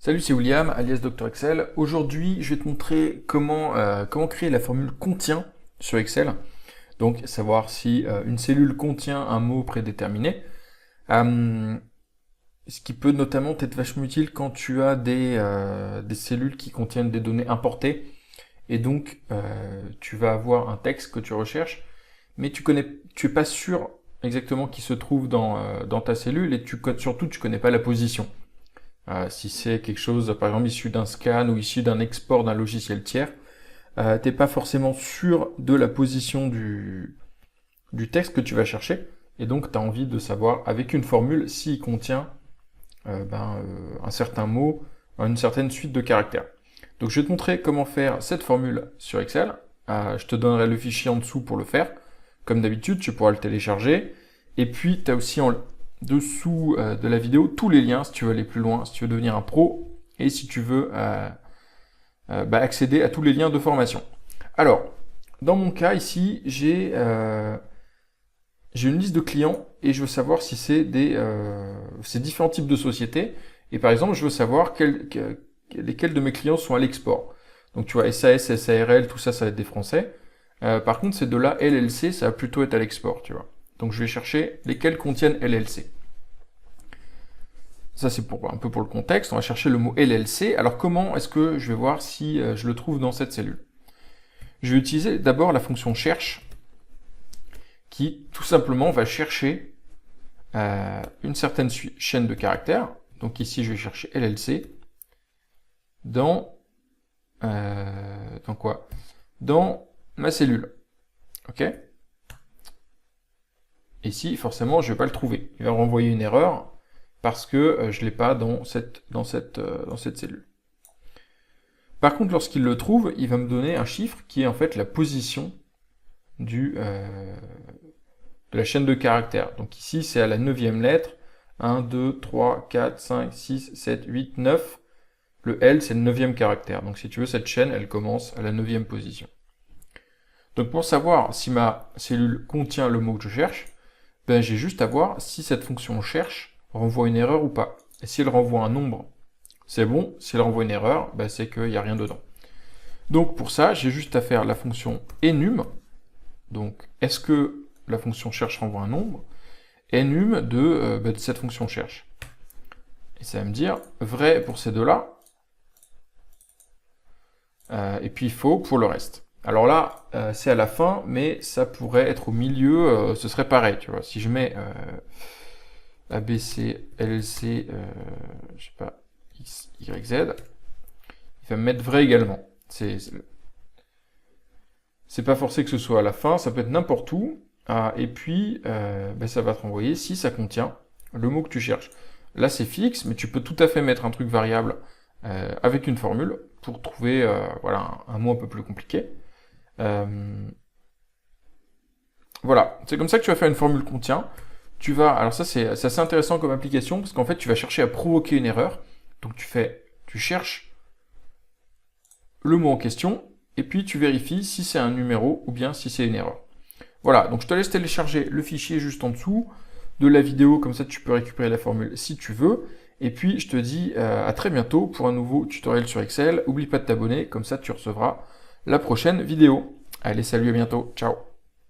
Salut, c'est William, alias Dr Excel. Aujourd'hui, je vais te montrer comment créer la formule contient sur Excel. Donc, savoir si une cellule contient un mot prédéterminé. Ce qui peut notamment être vachement utile quand tu as des cellules qui contiennent des données importées. Et donc, tu vas avoir un texte que tu recherches, mais tu es pas sûr exactement qui se trouve dans ta cellule et surtout, tu connais pas la position. Si c'est quelque chose, par exemple, issu d'un scan ou issu d'un export d'un logiciel tiers, t'es pas forcément sûr de la position du texte que tu vas chercher, et donc tu as envie de savoir, avec une formule, s'il contient un certain mot, une certaine suite de caractères. Donc je vais te montrer comment faire cette formule sur Excel. Je te donnerai le fichier en dessous pour le faire. Comme d'habitude, tu pourras le télécharger. Et puis, tu as aussi en dessous de la vidéo tous les liens si tu veux aller plus loin, si tu veux devenir un pro et si tu veux accéder à tous les liens de formation. Alors, dans mon cas ici, j'ai une liste de clients et je veux savoir si c'est ces différents types de sociétés. Et par exemple, je veux savoir lesquels de mes clients sont à l'export. Donc tu vois, SAS, SARL, tout ça, ça va être des Français. Par contre, ces deux-là, LLC, ça va plutôt être à l'export, tu vois. Donc je vais chercher lesquels contiennent LLC. Ça c'est un peu pour le contexte, on va chercher le mot LLC. Alors comment est-ce que je vais voir si je le trouve dans cette cellule? Je vais utiliser d'abord la fonction cherche, qui tout simplement va chercher une certaine chaîne de caractères. Donc ici je vais chercher LLC dans quoi? Dans ma cellule. Ok? Ici, forcément, je ne vais pas le trouver. Il va renvoyer une erreur parce que je ne l'ai pas dans cette cellule. Par contre, lorsqu'il le trouve, il va me donner un chiffre qui est en fait la position de la chaîne de caractères. Donc ici, c'est à la 9e lettre. 1, 2, 3, 4, 5, 6, 7, 8, 9. Le L, c'est le 9e caractère. Donc si tu veux, cette chaîne, elle commence à la 9e position. Donc pour savoir si ma cellule contient le mot que je cherche, j'ai juste à voir si cette fonction cherche renvoie une erreur ou pas. Et si elle renvoie un nombre, c'est bon. Si elle renvoie une erreur, c'est qu'il n'y a rien dedans. Donc pour ça, j'ai juste à faire la fonction enum. Donc est-ce que la fonction cherche renvoie un nombre? Enum de cette fonction cherche. Et ça va me dire vrai pour ces deux-là. Et puis faux pour le reste. Alors là, c'est à la fin, mais ça pourrait être au milieu, ce serait pareil, tu vois. Si je mets ABC, LLC, je sais pas, X, Y, Z, il va me mettre vrai également. C'est pas forcé que ce soit à la fin, ça peut être n'importe où, et puis ça va te renvoyer si ça contient le mot que tu cherches. Là, c'est fixe, mais tu peux tout à fait mettre un truc variable avec une formule pour trouver un mot un peu plus compliqué. Voilà, c'est comme ça que tu vas faire une formule contient. Alors ça c'est assez intéressant comme application parce qu'en fait tu vas chercher à provoquer une erreur. Donc tu cherches le mot en question et puis tu vérifies si c'est un numéro ou bien si c'est une erreur. Voilà, donc je te laisse télécharger le fichier juste en dessous de la vidéo, comme ça tu peux récupérer la formule si tu veux. Et puis je te dis à très bientôt pour un nouveau tutoriel sur Excel. N'oublie pas de t'abonner, comme ça tu recevras la prochaine vidéo. Allez, salut, à bientôt, ciao.